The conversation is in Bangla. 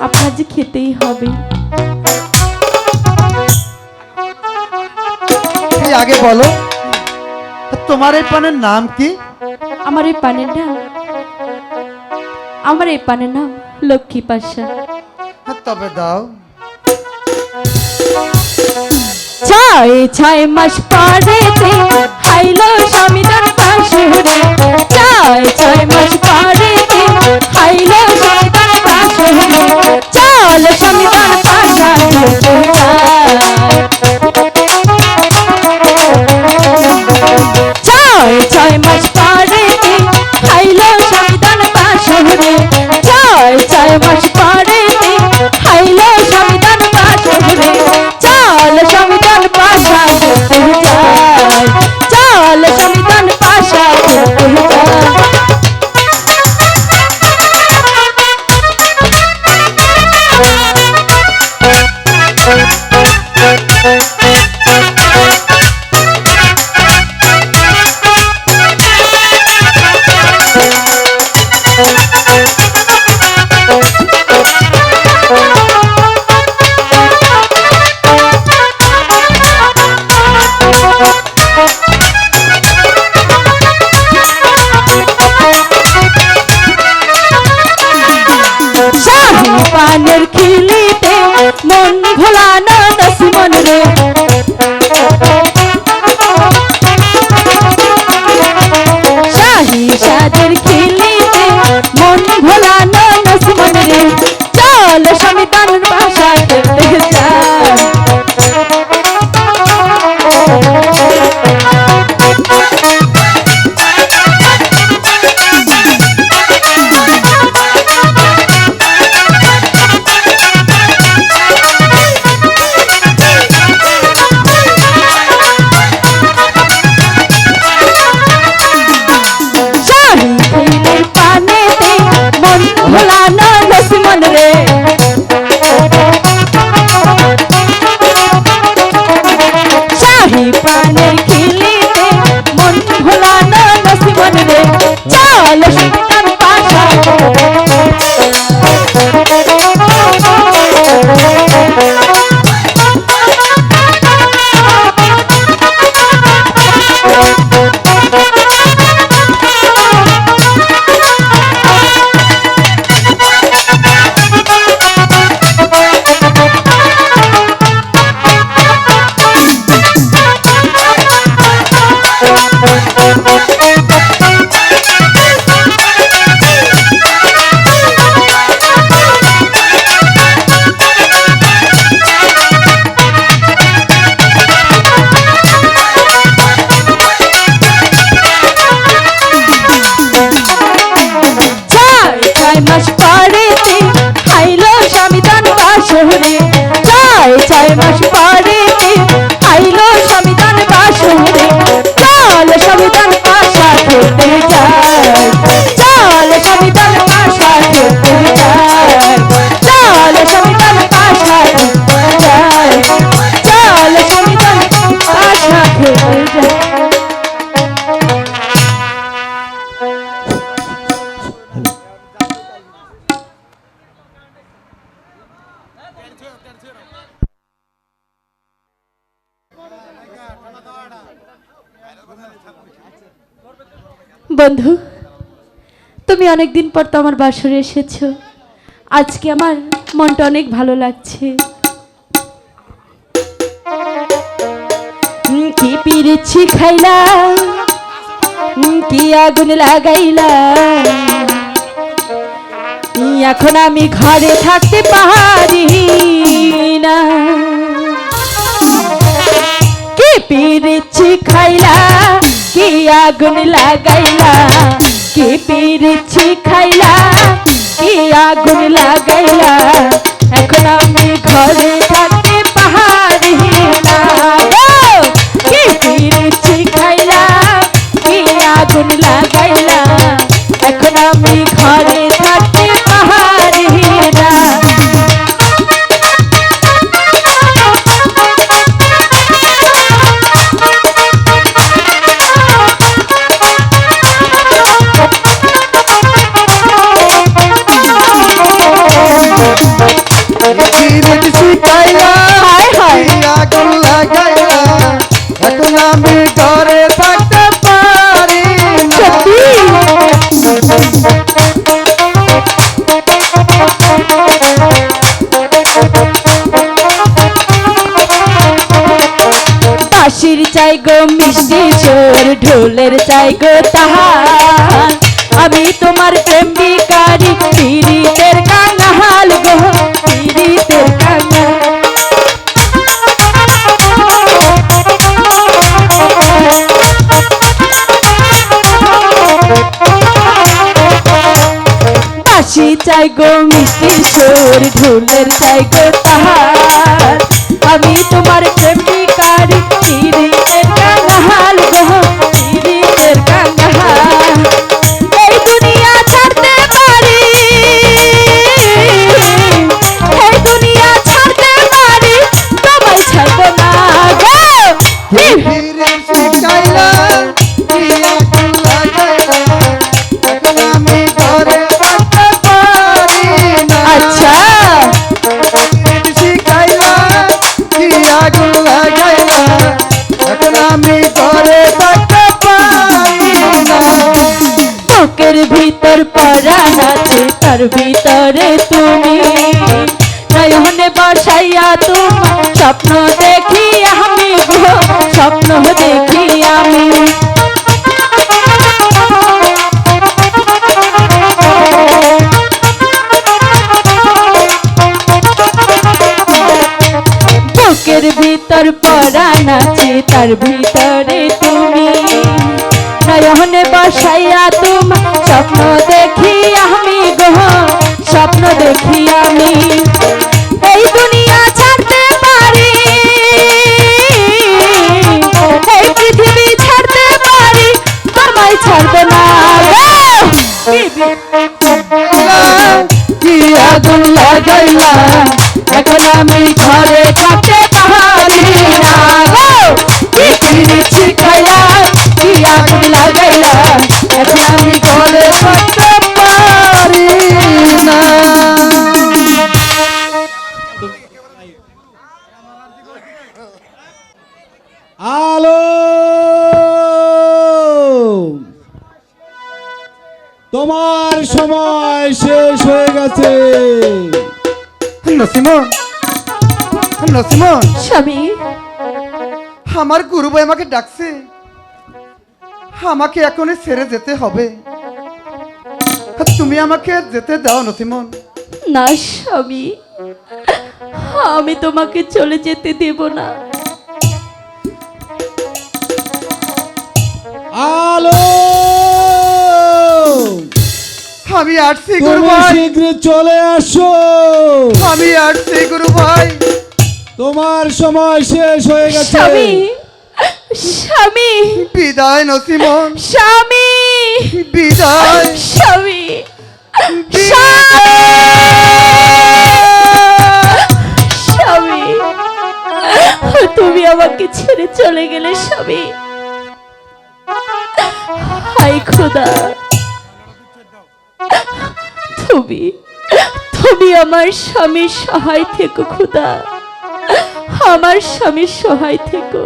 আপনার যে খেতেই হবে। আগে বলো তোমার এই পানের নাম কি? আমার এই পানের নাম লক্ষ্মী পাশা। তবে দাও। 6 মাস পরেতে হাইলো স্বামীদান পাশুরে, 6 মাস পরেতে হাইলো স্বামীদান পাশুরে, চল স্বামীদান পাশা ছয় মাস পরেতে হাইলো স্বামীদান পাশুরে, 6 মাস পরেতে হাইলো স্বামীদান পাশুরে, চল স্বামীদান পাশা চল স্বামীদান পাশা পানের খিলিতে মন ভোলানো নসিমন রে, শাহী সাদের খিলিতে মন ভোলানো নসিমন রে, চল স্বামীদান পাশা খেতে যায়। ভোলানো লক্ষ্মণ রে, শাহী পানের খিলিতে মন ভোলানো লক্ষ্মণ রে, চল স্বামীদান পাশা মাস পরেতে হাইলো স্বামীদান পাশুরে, 6 মাস পরেতে হাইলো স্বামীদান পাশুরে, চল স্বামীদান পাশা খেতে যায়, চল স্বামীদান পাশা খেতে যায়, চল স্বামীদান পাশা খেতে যায়, চল স্বামীদান পাশা খেতে যায়। বন্ধু, তুমি অনেকদিন পর তো আমার বাসরে এসেছো, আজকে আমার মনটা অনেক ভালো লাগছে। কি পিরিছি খাইলা, কি আগুন লাগাইলা, এখন আমি ঘরে থাকতে পারি না। কি পিরিছি খাইলা, কি আগুন লাগাইলা, কি পিরিছি খাইলা, কি আগুন লাগাইলা, এখন আমি ঘরে থাকতে পারি না। কি পিরিছি খাইলা, কি আগুন লাগাইলা, এখন আমি ঘরে থাকতে পারি না। চাই গো মিষ্টি সুর ঢোলের চাই গো তাহার আমি তোমার প্রেম ভিখারি পীড়িতের কাঙাল গো পীড়িতের কাঙাল বাঁশি চাই গো মিষ্টি সুর ঢোলের চাই গো তাহার আমি তোমার প্রেম ভিখারি পীড়িতের কাঙাল গো পীড়িতের কাঙাল এই দুনিয়া ছাড়তে পারি এই দুনিয়া ছাড়তে পারি তোমায় ছাড়বো না গো ফিরে শিখাইলা কি আগুন লাগাইলা এখন আমি ঘরে থাকতে পারি না আচ্ছা ফিরে শিখাইলা কি আগুন লাগাইলা এখন আমি ঘরে থাকতে পারি না বুকের ভিতর পরাণ আছে তার ভিতরে তুমি নয়নে বসাইয়া তোমার স্বপ্ন দেখি আমি গো স্বপ্ন দেখি আমি বুকের ভিতর পরাণ আছে তার ভিতরে তুমি নয়নে বসাইয়া তোমার স্বপ্ন দেখি আমি গো স্বপ্ন দেখি আমি এই দুনিয়া ছাড়তে পারি এই পৃথিবী ছাড়তে পারি তোমায় ছাড়বো না গো কি আগুন লাগাইলা এখন আমি ঘরে থাকতে পারি না গো কি কিনেছি খাইলা কি আগুন লাগাইলা এখন আমি ঘরে থাকতে পারি না আলো তোমার সময় শেষ হয়ে গেছে। নসিমন নসিমন স্বামী আমার গুরু ভাই আমাকে ডাকছে আমাকে এখনই ছেড়ে যেতে হবে তুমি আমাকে যেতে দাও নসিমন না স্বামী আমি তোমাকে চলে যেতে দেব না আলো আমি আসছি গুরু তুমি ভাই শীঘ্র চলে আসো, আমি আসছি গুরু ভাই তোমার সময় শেষ হয়ে গেছে। স্বামী স্বামী বিদায় নসিমন স্বামী বিদায় স্বামী স্বামী তুমি আমাকে ছেড়ে চলে গেলে স্বামী হায় খোদা তুমি তুমি আমার স্বামীর সহায় থেকো খোদা আমার স্বামীর সহায় থেকো